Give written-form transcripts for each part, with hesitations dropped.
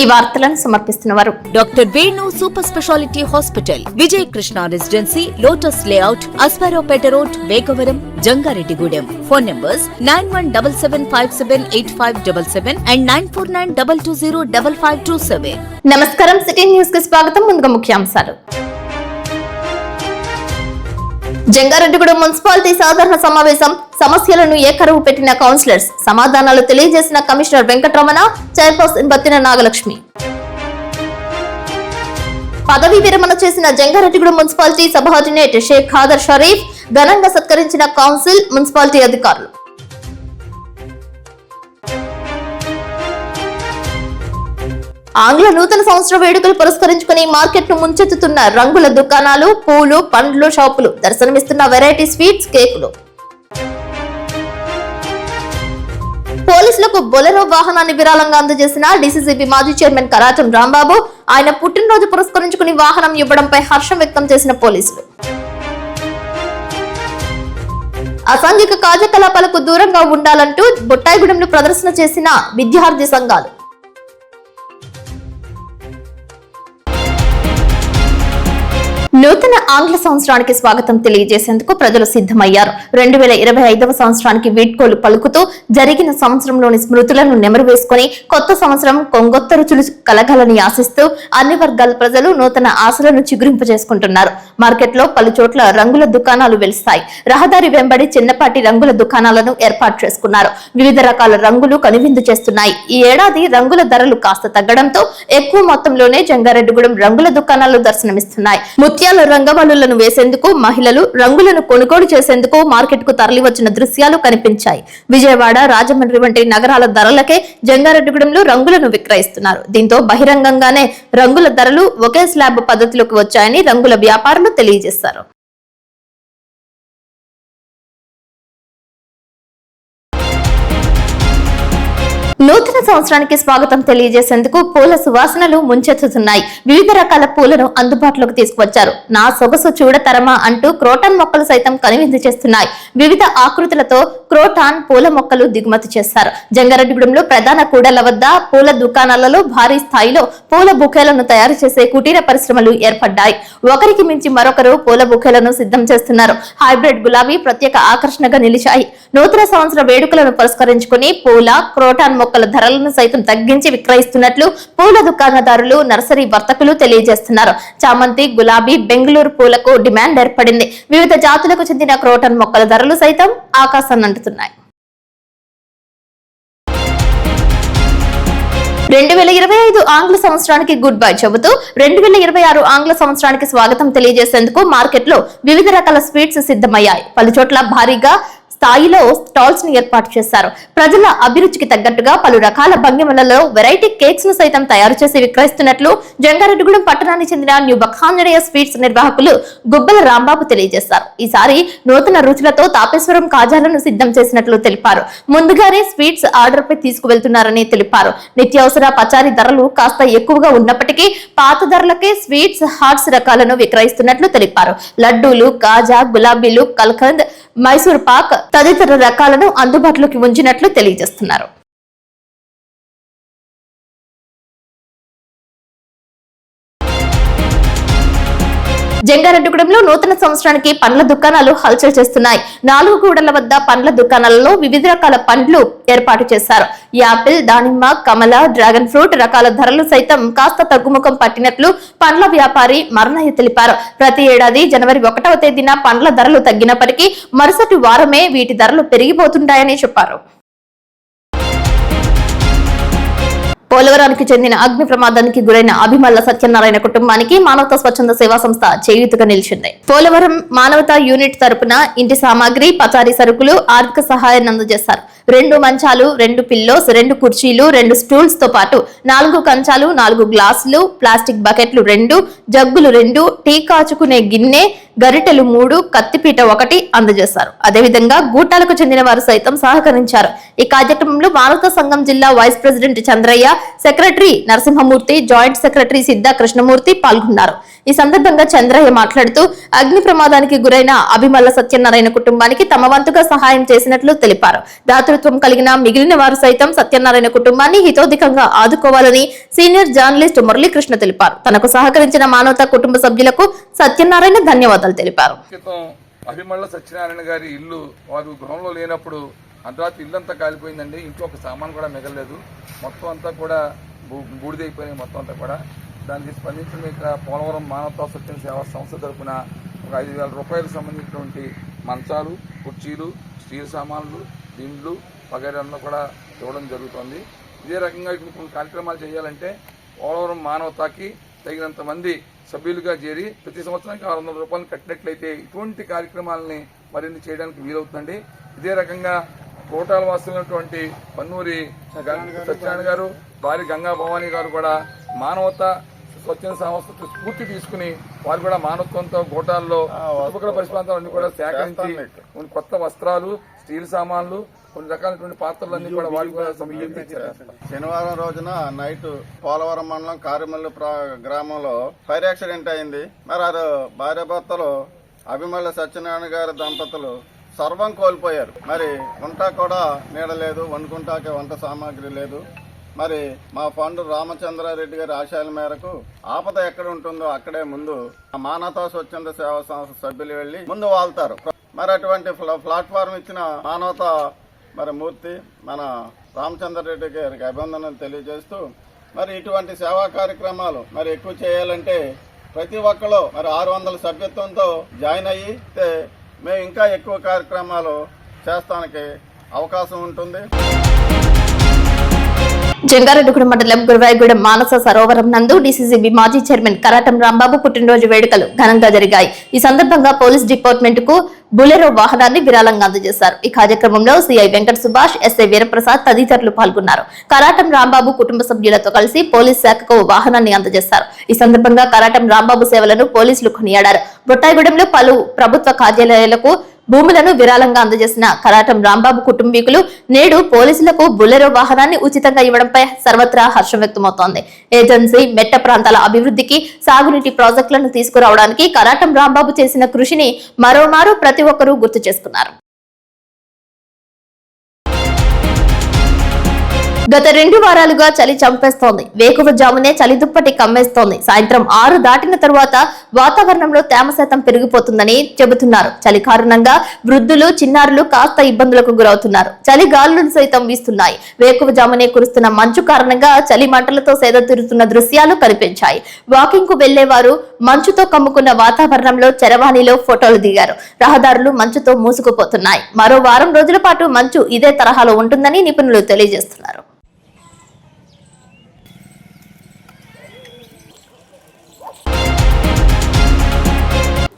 ఈ వార్తలను సమర్పిస్తున్నవారు doctor Venu super speciality hospital, Vijay Krishna residency, lotus layout, Aswaraopeta road, Vegavaram, Jangareddigudem. Phone numbers 9177578577 and 9492205527. నమస్కారం, సిటీ న్యూస్ కి స్వాగతం. ముందుగా ముఖ్యాంశాలు. జంగారెడ్డిగూడెం మున్సిపాలిటీ సాధారణ సమావేశం. సమస్యలను ఏకరువు పెట్టిన కౌన్సిలర్స్. సమాధానాలు తెలియజేసిన కమిషనర్ వెంకటరమణ, చైర్పర్సన్ బత్తిన నాగలక్ష్మి. పదవీ విరమణ చేసిన Jangareddygudem municipality subordinate Sheikh Khader Sharif ఘనంగా సత్కరించిన కౌన్సిల్, మున్సిపాలిటీ అధికారులు. ఆంగ్ల నూతన సంవత్సర వేడుకలు పురస్కరించుకుని మార్కెట్ ను ముంచెత్తుతున్న రంగుల దుకాణాలు, పూలు, పండ్లు షాపులు, దర్శనమిస్తున్న వెరైటీ స్వీట్స్, కేకులు. పోలీసులకు బొలెరో వాహనాన్ని విరాళంగా అందజేసిన డీసీసీబీ మాజీ చైర్మన్ కరాటం రాంబాబు. ఆయన పుట్టినరోజు పురస్కరించుకుని వాహనం ఇవ్వడంపై హర్షం వ్యక్తం చేసిన పోలీసులు. అసాంఘిక కార్యకలాపాలకు దూరంగా ఉండాలంటూ బొట్టాయిగూడెంలో ప్రదర్శన చేసిన విద్యార్థి సంఘాలు. నూతన ఆంగ్ల సంవత్సరానికి స్వాగతం తెలియజేసేందుకు ప్రజలు సిద్ధమయ్యారు. 2025వ సంవత్సరానికి వీడ్కోలు పలుకుతూ జరిగిన సంవత్సరంలోని స్మృతులను నెమరు వేసుకుని కొత్త సంవత్సరం కొంగొత్త రుచులు కలగాలని ఆశిస్తూ అన్ని వర్గాల ప్రజలు నూతన ఆశలను చిగురింపజేసుకుంటున్నారు. మార్కెట్లో పలు చోట్ల రంగుల దుకాణాలు వెలుస్తాయి. రహదారి వెంబడి చిన్నపాటి రంగుల దుకాణాలను ఏర్పాటు చేసుకున్నారు. వివిధ రకాల రంగులు కనువిందు చేస్తున్నాయి. ఈ ఏడాది రంగుల ధరలు కాస్త తగ్గడంతో ఎక్కువ మొత్తంలోనే జంగారెడ్డిగూడెం రంగుల దుకాణాలు దర్శనమిస్తున్నాయి. ముత్యాల రంగవల్లులను వేసేందుకు మహిళలు రంగులను కొనుగోలు చేసేందుకు మార్కెట్ కు తరలివచ్చిన దృశ్యాలు కనిపించాయి. విజయవాడ, రాజమండ్రి వంటి నగరాల ధరలకే జంగారెడ్డిగూడెంలో రంగులను విక్రయిస్తున్నారు. దీంతో బహిరంగంగానే రంగుల ధరలు ఒకే స్లాబ్ పద్ధతిలోకి వచ్చాయని రంగుల వ్యాపారులు తెలియజేశారు. నూతన సంవత్సరానికి స్వాగతం తెలియజేసేందుకు పూల సువాసనలు ముంచెత్తుతున్నాయి. వివిధ రకాల పూలను అందుబాటులోకి తీసుకువచ్చారు. నా సొగసు చూడతరమా అంటూ క్రోటాన్ మొక్కలు సైతం కనువిందు చేస్తున్నాయి. వివిధ ఆకృతులతో క్రోటాన్ పూల మొక్కలు దిగుమతి చేశారు. జంగారెడ్డిగూడెంలో ప్రధాన కూడళ్ల వద్ద పూల దుకాణాలలో భారీ స్థాయిలో పూల బుకేలను తయారు చేసే కుటీర పరిశ్రమలు ఏర్పడ్డాయి. ఒకరికి మించి మరొకరు పూల బుకేలను సిద్ధం చేస్తున్నారు. హైబ్రిడ్ గులాబీ ప్రత్యేక ఆకర్షణగా నిలిచాయి. నూతన సంవత్సర వేడుకలను పురస్కరించుకుని పూల, క్రోటాన్ మొక్కల ధరలను సైతం తగ్గించి విక్రయిస్తున్నట్లు పూల దుకాణదారులు, నర్సరీ వర్తకులు తెలియజేస్తున్నారు. చామంతి, గులాబీ, బెంగళూరు పూలకు డిమాండ్ ఏర్పడింది. వివిధ జాతులకు చెందిన క్రోటన్ మొక్కల ధరలు సైతం ఆకాశాన్ని అంటుతున్నాయి. 2025 ఆంగ్ల సంవత్సరానికి గుడ్ బై చెబుతూ 2026 ఆంగ్ల సంవత్సరానికి స్వాగతం తెలియజేసేందుకు మార్కెట్ లో వివిధ రకాల స్వీట్స్ సిద్ధమయ్యాయి. పలుచోట్ల భారీగా స్థాయిలో స్టాల్స్ ని ఏర్పాటు చేశారు. ప్రజల అభిరుచికి తగ్గట్టుగా పలు రకాల భంగిమలలో వెరైటీ కేక్స్ ను సైతం తయారు చేసి విక్రయిస్తున్నట్లు జంగారెడ్డిగూడెం పట్టణానికి చెందిన న్యూ బఖాంజనేయ స్వీట్స్ నిర్వాహకులు గుబ్బల రాంబాబు తెలియజేశారు. ఈసారి నూతన రుచులతో తాపేశ్వరం కాజాలను సిద్ధం చేసినట్లు తెలిపారు. ముందుగానే స్వీట్స్ ఆర్డర్ పై తీసుకువెళ్తున్నారని తెలిపారు. నిత్యావసర పచారీ ధరలు కాస్త ఎక్కువగా ఉన్నప్పటికీ పాత ధరలకే స్వీట్స్, హాట్స్ రకాలను విక్రయిస్తున్నట్లు తెలిపారు. లడ్డూలు, కాజా, గులాబీలు, కల్కంద్, మైసూర్ పాక్ తదితర రకాలను అందుబాటులోకి ఉంచినట్లు తెలియజేస్తున్నారు. జంగారెడ్డిగూడెంలో నూతన సంవత్సరానికి పండ్ల దుకాణాలు హల్చల్ చేస్తున్నాయి. 4 కూడళ్ల వద్ద పండ్ల దుకాణాలలో వివిధ రకాల పండ్లు ఏర్పాటు చేశారు. యాపిల్, దానిమ్మ, కమల, డ్రాగన్ ఫ్రూట్ రకాల ధరలు సైతం కాస్త తగ్గుముఖం పట్టినట్లు పండ్ల వ్యాపారి మర్నయ్య తెలిపారు. ప్రతి ఏడాది జనవరి 1వ తేదీన పండ్ల ధరలు తగ్గినప్పటికీ మరుసటి వారమే వీటి ధరలు పెరిగిపోతుంటాయని చెప్పారు. పోలవరానికి చెందిన అగ్ని ప్రమాదానికి గురైన అభిమల్ల సత్యనారాయణ కుటుంబానికి మానవతా స్వచ్ఛంద సేవా సంస్థ చేయూతగా నిలిచింది. పోలవరం మానవతా యూనిట్ తరపున ఇంటి సామాగ్రి, పచారీ సరుకులు, ఆర్థిక సహాయాన్ని అందజేశారు. 2 మంచాలు, 2 పిల్లోస్, 2 కుర్చీలు, 2 స్టూల్స్ తో పాటు 4 కంచాలు, 4 గ్లాసులు, ప్లాస్టిక్ బకెట్లు 2, జగ్గులు 2, టీ కాచుకునే గిన్నె, గరిటెలు 3, కత్తిపీట 1 అందజేశారు. అదేవిధంగా గూటాలకు చెందిన వారు సైతం సహకరించారు. ఈ కార్యక్రమంలో మానవతా సంఘం జిల్లా vice president Chandraiah, secretary Narasimhamurthy, joint secretary Siddha Krishnamurthy పాల్గొన్నారు. ఈ సందర్భంగా చంద్రయ్య మాట్లాడుతూ అగ్ని ప్రమాదానికి గురైన అభిమల్ల సత్యనారాయణ కుటుంబానికి తమ వంతుగా సహాయం చేసినట్లు తెలిపారు. దాతృత్వం కలిగిన మిగిలిన వారు సైతం సత్యనారాయణ కుటుంబాన్ని హితోధికంగా ఆదుకోవాలని సీనియర్ జర్నలిస్ట్ మురళీకృష్ణ తెలిపారు. తనకు సహకరించిన మానవతా కుటుంబ సభ్యులకు సత్యనారాయణ ధన్యవాదాలు తెలిపారు. అభిమల్ల సత్యనారాయణ గారి ఇల్లు వారు గృహంలో లేనప్పుడు అర్ధరాత్రి ఇల్లంతా కాలిపోయిందండి. ఇంట్లో ఒక సామాన్ కూడా మిగలలేదు. మొత్తం అంతా కూడా బూడిదైపోయినాయి. మొత్తం అంతా కూడా దానికి స్పందించిన ఇక్కడ పోలవరం మానవతా సత్యం సేవా సంస్థ తరఫున ఒక 5,000 రూపాయలకు సంబంధించినటువంటి మంచాలు, కుర్చీలు, స్టీల్ సామాన్లు, దిండ్లు వగైరాలను కూడా ఇవ్వడం జరుగుతుంది. ఇదే రకంగా ఇప్పుడు కొన్ని కార్యక్రమాలు చేయాలంటే పోలవరం మానవతాకి తగినంత మంది సభ్యులుగా చేరి ప్రతి సంవత్సరానికి 600 రూపాయలు కట్టినట్లయితే ఇటువంటి కార్యక్రమాలని మరిన్ని చేయడానికి వీలవుతుందండి. ఇదే రకంగా కోటాల వాసులైనటువంటి పన్నూరి సత్యనారాయణ గారు, భార్య గంగా భవానీ గారు కూడా మానవతా స్వచ్ఛంద సంస్థ స్ఫూర్తి తీసుకుని వారు కూడా మానవత్వంతో గోటాల్లో చుట్టుపక్కల పరిష్కారాలన్నీ కూడా సేకరించి కొన్ని కొత్త వస్త్రాలు, స్టీల్ సామాన్లు, కొన్ని రకాలైనటువంటి పాత్రలన్నీ కూడా వాళ్ళు కూడా సమీకరించారు. శనివారం రోజున నైట్ పోలవరం మండలం కారిమల్లి గ్రామంలో ఫైర్ యాక్సిడెంట్ అయింది. మరి ఆ భార్యాభర్తలు అభిమల్ల సత్యనారాయణ గారి దంపతులు సర్వం కోల్పోయారు. మరి వంట కూడా నీడ లేదు, వండుకుంటాకే వంట సామాగ్రి లేదు. మరి మా ఫండ్ రామచంద్రారెడ్డి గారి ఆశయాల మేరకు ఆపద ఎక్కడ ఉంటుందో అక్కడే ముందు మానవతా స్వచ్ఛంద సేవా సంస్థ సభ్యులు వెళ్లి ముందు వాళ్తారు. మరి అటువంటి ప్లాట్ఫారం ఇచ్చిన మానవతా మరి మూర్తి మన రామచంద్రారెడ్డి గారికి అభినందనలు తెలియజేస్తూ, మరి ఇటువంటి సేవా కార్యక్రమాలు మరి ఎక్కువ చేయాలంటే ప్రతి ఒక్కరు మరి 600 సభ్యత్వంతో జాయిన్ అయ్యి మేము ఇంకా ఎక్కువ కార్యక్రమాలు చేస్తానికి అవకాశం ఉంటుంది. జంగారెడ్డిగూడెం మండలం గురువాయిగూడెం మానస సరోవరం నందు డీసీసీబీ మాజీ చైర్మన్ కరాటం రాంబాబు పుట్టినరోజు వేడుకలు ఘనంగా జరిగాయి. ఈ సందర్భంగా పోలీస్ డిపార్ట్మెంట్ కు బులెరో వాహనాన్ని విరాళంగా అందజేశారు. ఈ కార్యక్రమంలో సిఐ వెంకట సుభాష్, ఎస్ఐ వీరప్రసాద్ తదితరులు పాల్గొన్నారు. కరాటం రాంబాబు కుటుంబ సభ్యులతో కలిసి పోలీస్ శాఖకు వాహనాన్ని అందజేశారు. ఈ సందర్భంగా కరాటం రాంబాబు సేవలను పోలీసులు కొనియాడారు. బొట్టాయిగూడెంలో పలు ప్రభుత్వ కార్యాలయాలకు భూములను విరాళంగా అందజేసిన కరాటం రాంబాబు కుటుంబీకులు నేడు పోలీసులకు బులెరో వాహనాన్ని ఉచితంగా ఇవ్వడంపై సర్వత్రా హర్షం వ్యక్తమవుతోంది. ఏజెన్సీ మెట్ట ప్రాంతాల అభివృద్ధికి, సాగునీటి ప్రాజెక్టులను తీసుకురావడానికి కరాటం రాంబాబు చేసిన కృషిని మరోమారు ప్రతి ఒక్కరూ గుర్తు చేసుకున్నారు. గత 2 వారాలుగా చలి చంపేస్తోంది. వేకువజామునే చలి దుప్పటి కమ్మేస్తోంది. సాయంత్రం 6 దాటిన తరువాత వాతావరణంలో తేమ శాతం పెరిగిపోతుందని చెబుతున్నారు. చలి కారణంగా వృద్ధులు, చిన్నారులు కాస్త ఇబ్బందులకు గురవుతున్నారు. చలి గాలులు సైతం వీస్తున్నాయి. వేకువజామునే కురుస్తున్న మంచు కారణంగా చలి మంటలతో సేద తీరుతున్న దృశ్యాలు కనిపించాయి. వాకింగ్ కు వెళ్లేవారు మంచుతో కమ్ముకున్న వాతావరణంలో చరవాణిలో ఫోటోలు దిగారు. రహదారులు మంచుతో మూసుకుపోతున్నాయి. మరో వారం రోజుల పాటు మంచు ఇదే తరహాలో ఉంటుందని నిపుణులు తెలియజేస్తున్నారు.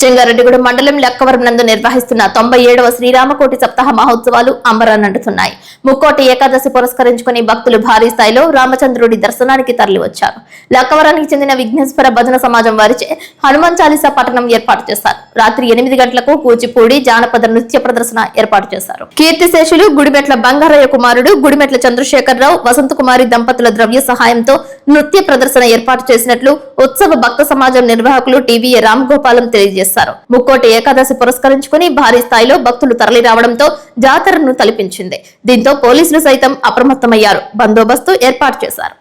జంగారెడ్డిగూడెం మండలం లెక్కవరం నందు నిర్వహిస్తున్న 97వ శ్రీరామకోటి సప్తాహ మహోత్సవాలు అంబరాన్నంటున్నాయి. ముక్కోటి ఏకాదశి పురస్కరించుకుని భక్తులు భారీ స్థాయిలో రామచంద్రుడి దర్శనానికి తరలివచ్చారు. లెక్కవరానికి చెందిన విఘ్నేశ్వర భజన సమాజం వారిచే హనుమాన్ చాలీసా పఠనం ఏర్పాటు చేశారు. రాత్రి 8 గంటలకు కూచిపూడి, జానపద నృత్య ప్రదర్శన ఏర్పాటు చేశారు. కీర్తిశేషులు గుడిమెట్ల బంగారయ్య కుమారుడు గుడిమెట్ల చంద్రశేఖరరావు, వసంతకుమారి దంపతుల ద్రవ్య సహాయంతో నృత్య ప్రదర్శన ఏర్పాటు చేసినట్లు ఉత్సవ భక్త సమాజం నిర్వాహకులు టీవీఏ రామగోపాలం తెలియజేశారు. ముక్కోటి ఏకాదశి పురస్కరించుకుని భారీ స్థాయిలో భక్తులు తరలి రావడంతో జాతరను తలపించింది. దీంతో పోలీసులు సైతం అప్రమత్తమయ్యారు. బందోబస్తు ఏర్పాటు చేశారు.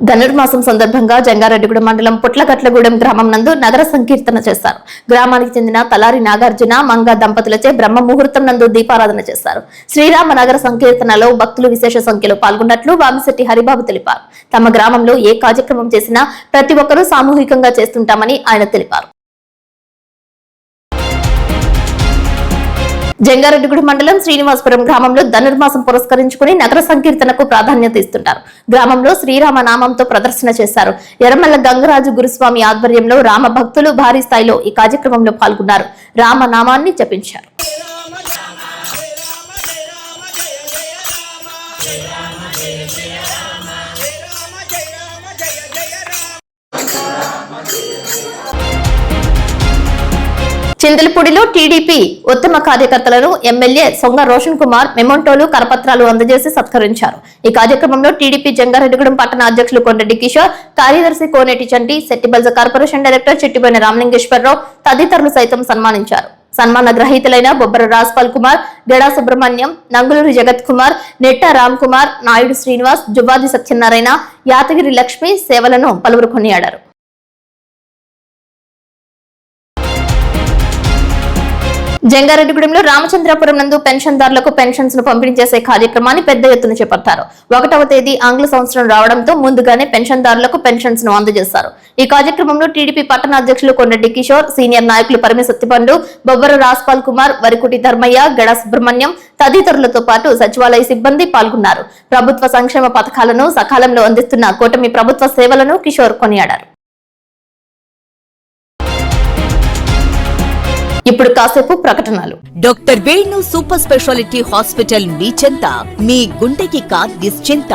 ధనుర్మాసం సందర్భంగా జంగారెడ్డిగూడెం మండలం పుట్లగట్లగూడెం గ్రామం నందు నగర సంకీర్తన చేశారు. గ్రామానికి చెందిన తలారి నాగార్జున, మంగ దంపతులచే బ్రహ్మ ముహూర్తం నందు దీపారాధన చేశారు. శ్రీరామ నగర సంకీర్తనలో భక్తులు విశేష సంఖ్యలో పాల్గొన్నట్లు వామిశెట్టి హరిబాబు తెలిపారు. తమ గ్రామంలో ఏ కార్యక్రమం చేసినా ప్రతి ఒక్కరూ సామూహికంగా చేస్తుంటామని ఆయన తెలిపారు. జంగారెడ్డిగూడెం మండలం శ్రీనివాసపురం గ్రామంలో ధనుర్మాసం పురస్కరించుకుని నగర సంకీర్తనకు ప్రాధాన్యత ఇస్తుంటారు. గ్రామంలో శ్రీరామ నామంతో ప్రదర్శన చేశారు. ఎర్రమల్ల గంగరాజు గురుస్వామి ఆధ్వర్యంలో రామ భక్తులు భారీ స్థాయిలో ఈ కార్యక్రమంలో పాల్గొన్నారు. రామ నామాన్ని జపించారు. చింతలపూడిలో టీడీపీ ఉత్తమ కార్యకర్తలను ఎమ్మెల్యే సొంగ రోషన్ కుమార్ మెమోంటోలు కరపత్రాలు అందజేసి సత్కరించారు. ఈ కార్యక్రమంలో టీడీపీ జంగారెడ్డిగూడెం పట్టణ అధ్యక్షులు కొండెడ్డి కిషోర్, కార్యదర్శి కోనేటి చంటి, సెట్టిబల్జ కార్పొరేషన్ డైరెక్టర్ చెట్టిబోయిన రామలింగేశ్వరరావు తదితరులు సైతం సన్మానించారు. సన్మాన గ్రహీతలైన బొబ్బర రాజ్పాల్ కుమార్, గడా సుబ్రహ్మణ్యం, నంగులూరి జగత్ కుమార్, నెట్టా రామ్ కుమార్, నాయుడు శ్రీనివాస్, జువ్వాది సత్యనారాయణ, యాతగిరి లక్ష్మి సేవలను పలువురు కొనియాడారు. జంగారెడ్డిగూడెంలో రామచంద్రాపురం నందు పెన్షన్దారులకు పెన్షన్స్ ను పంపిణీ చేసే కార్యక్రమాన్ని పెద్ద ఎత్తున చేపట్టారు. 1వ తేదీ ఆంగ్ల సంవత్సరం రావడంతో ముందుగానే పెన్షన్దారులకు పెన్షన్స్ ను అందజేశారు. ఈ కార్యక్రమంలో టీడీపీ పట్టణ అధ్యక్షులు కొండెడ్డి కిషోర్, సీనియర్ నాయకులు పరిమి సత్తిపండు, బొబ్బర రాజ్పాల్ కుమార్, వరికుటి ధర్మయ్య, గడా సుబ్రహ్మణ్యం తదితరులతో పాటు సచివాలయ సిబ్బంది పాల్గొన్నారు. ప్రభుత్వ సంక్షేమ పథకాలను సకాలంలో అందిస్తున్న కూటమి ప్రభుత్వ సేవలను కిషోర్ కొనియాడారు. ఇప్పుడు కాసేపు ప్రకటనలు. Doctor Venu super speciality hospital మీ చెంత, మీ గుండెకి నిశ్చింత.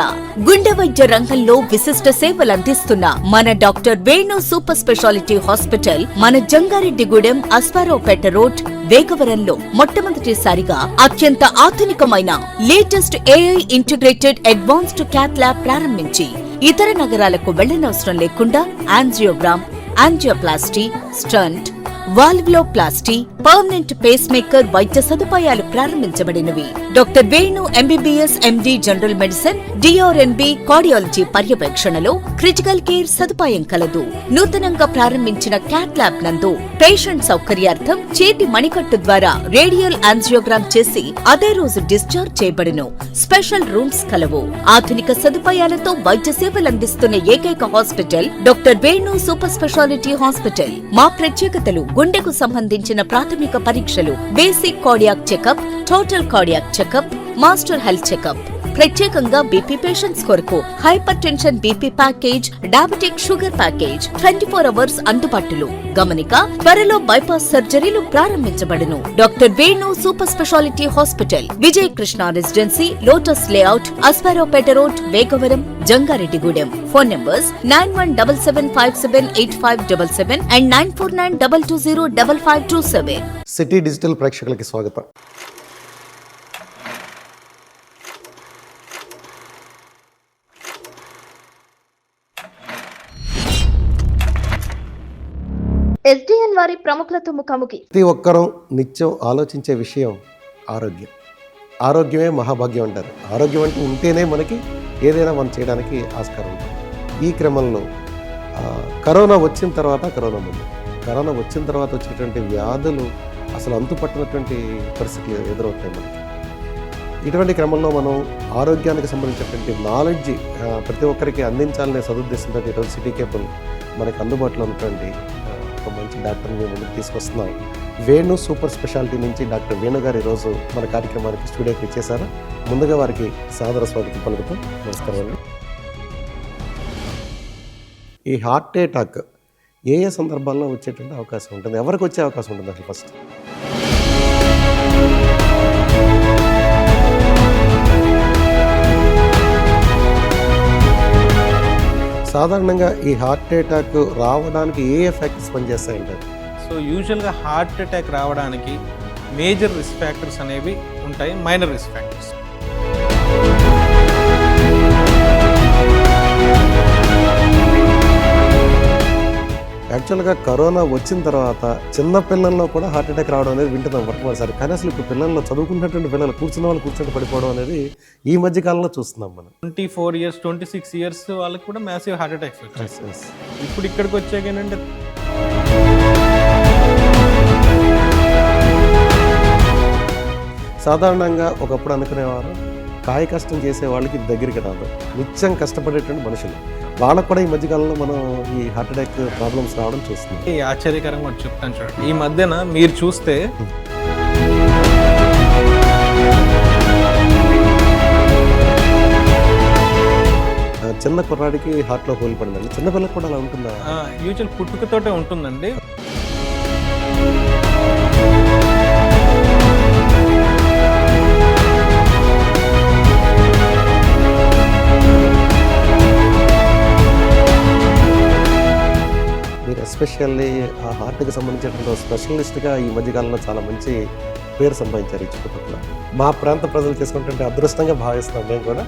గుండె వైద్య రంగంలో విశిష్ట సేవలు అందిస్తున్న మన doctor Venu super speciality hospital మన జంగారెడ్డిగూడెం అస్పారావుపేట రోడ్ వేగవరంలో మొట్టమొదటిసారిగా అత్యంత ఆధునికమైన latest AI integrated advanced cath lab ప్రారంభించి ఇతర నగరాలకు వెళ్లనవసరం లేకుండా angiogram, angioplasty, stent, valvuloplasty, permanent pacemaker వైద్య సదుపాయాలు ప్రారంభించబడినవి. Doctor Venu MBBS MD general medicine, DrNB cardiology పర్యవేక్షణలో క్రిటికల్ కేర్ సదుపాయం కలదు. నూతనంగా ప్రారంభించిన క్యాత్ ల్యాబ్ నందు పేషెంట్ సౌకర్యార్థం చేతి మణికట్టు ద్వారా రేడియల్ యాంజియోగ్రామ్ చేసి అదే రోజు డిశ్చార్జ్ చేయబడును. స్పెషల్ రూమ్స్ కలవు. ఆధునిక సదుపాయాలతో వైద్య సేవలు అందిస్తున్న ఏకైక hospital doctor Venu super speciality hospital. మా ప్రత్యేకతలు: గుండెకు సంబంధించిన ప్రాథమిక పరీక్షలు, basic cardiac checkup, total cardiac checkup, master health checkup. ప్రత్యేకంగా బీపీ పేషెంట్స్ కొరకు hypertension BP package, diabetic sugar package 24 hours అందుబాటులో. గమనిక: త్వరలో బైపాస్ సర్జరీలు ప్రారంభించబడును. Doctor Venu super speciality hospital, Vijaya Krishna residency, lotus layout, Aswaraopeta road, Vegavaram, Jangareddigudem. Phone numbers 9177578577 and 9492205527. City digital ప్రేక్షకులకి స్వాగతం. SDN వారి ప్రముఖులతో ముఖాముఖి. ప్రతి ఒక్కరూ నిత్యం ఆలోచించే విషయం ఆరోగ్యం. ఆరోగ్యమే మహాభాగ్యం అంటారు. ఆరోగ్యం అంటే ఉంటేనే మనకి ఏదైనా మనం చేయడానికి ఆస్కారం ఉంటుంది. ఈ క్రమంలో కరోనా వచ్చిన తర్వాత కరోనా వచ్చిన తర్వాత వచ్చినటువంటి వ్యాధులు అసలు అంతుపట్టినటువంటి పరిస్థితులు ఎదురవుతాయి మనకి. ఇటువంటి క్రమంలో మనం ఆరోగ్యానికి సంబంధించినటువంటి నాలెడ్జ్ ప్రతి ఒక్కరికి అందించాలనే సదుద్దేశంతో ఈరోజు సిటీ కేబుల్ మనకి అందుబాటులో ఉన్నటువంటి ఒక మంచి డాక్టర్ని మేము ముందుకు తీసుకొస్తున్నాం. వేణు సూపర్ స్పెషాలిటీ నుంచి డాక్టర్ వేణు గారు ఈరోజు మన కార్యక్రమానికి స్టూడియోకి ఇచ్చేశారు. ముందుగా వారికి సాదర స్వాగతం పలుకుతూ నమస్కారం అండి. ఈ హార్ట్ అటాక్ ఏ సందర్భాల్లో వచ్చేటువంటి అవకాశం ఉంటుంది, ఎవరికి వచ్చే అవకాశం ఉంటుంది అసలు? ఫస్ట్ సాధారణంగా ఈ హార్ట్ అటాక్ రావడానికి ఏ ఫ్యాక్టర్స్ పనిచేస్తాయంటారు? సో యూజువల్గా హార్ట్ అటాక్ రావడానికి మేజర్ రిస్క్ ఫ్యాక్టర్స్ అనేవి ఉంటాయి, మైనర్ రిస్క్ ఫ్యాక్టర్స్. యాక్చువల్గా కరోనా వచ్చిన తర్వాత చిన్న పిల్లల్లో కూడా హార్ట్ అటాక్ రావడం అనేది వింటున్నాం మొట్టమొదటిసారి. కానీ అసలు ఇప్పుడు పిల్లల్లో చదువుకున్నటువంటి పిల్లలు కూర్చుని పడిపోవడం అనేది ఈ మధ్య కాలంలో చూస్తున్నాం మనం. 24 years 26 years వాళ్ళకి కూడా మ్యాసివ్ హార్ట్ అటాక్స్ వచ్చాయి. ఇప్పుడు ఇక్కడికి వచ్చాక ఏంటంటే సాధారణంగా ఒకప్పుడు అనుకునేవారు కాయ కష్టం చేసే వాళ్ళకి దగ్గరికి రాదు, నిత్యం కష్టపడేటువంటి మనుషులు, వాళ్ళకు కూడా ఈ మధ్యకాలంలో మనం ఈ హార్ట్ అటాక్ ప్రాబ్లమ్స్ రావడం చూస్తున్నాం. ఈ ఆశ్చర్యకరంగా ఒకటి చెప్తాను చూడండి. ఈ మధ్యన మీరు చూస్తే చిన్న కుర్రాడికి హార్ట్లో హోల్ పడిందండి. చిన్నపిల్లలకు కూడా అలా ఉంటుందా? యూజువల్ పుట్టుకతోటే ఉంటుందండి. మీరు ఎస్పెషల్లీ ఆ హార్ట్కి సంబంధించినటువంటి స్పెషలిస్ట్గా ఈ మధ్యకాలంలో చాలా మంచి పేరు సంపాదించారు ఈ చుట్టుపక్కల. మా ప్రాంత ప్రజలు చేసుకుంటుంటే అదృష్టంగా భావిస్తాం మేము కూడా.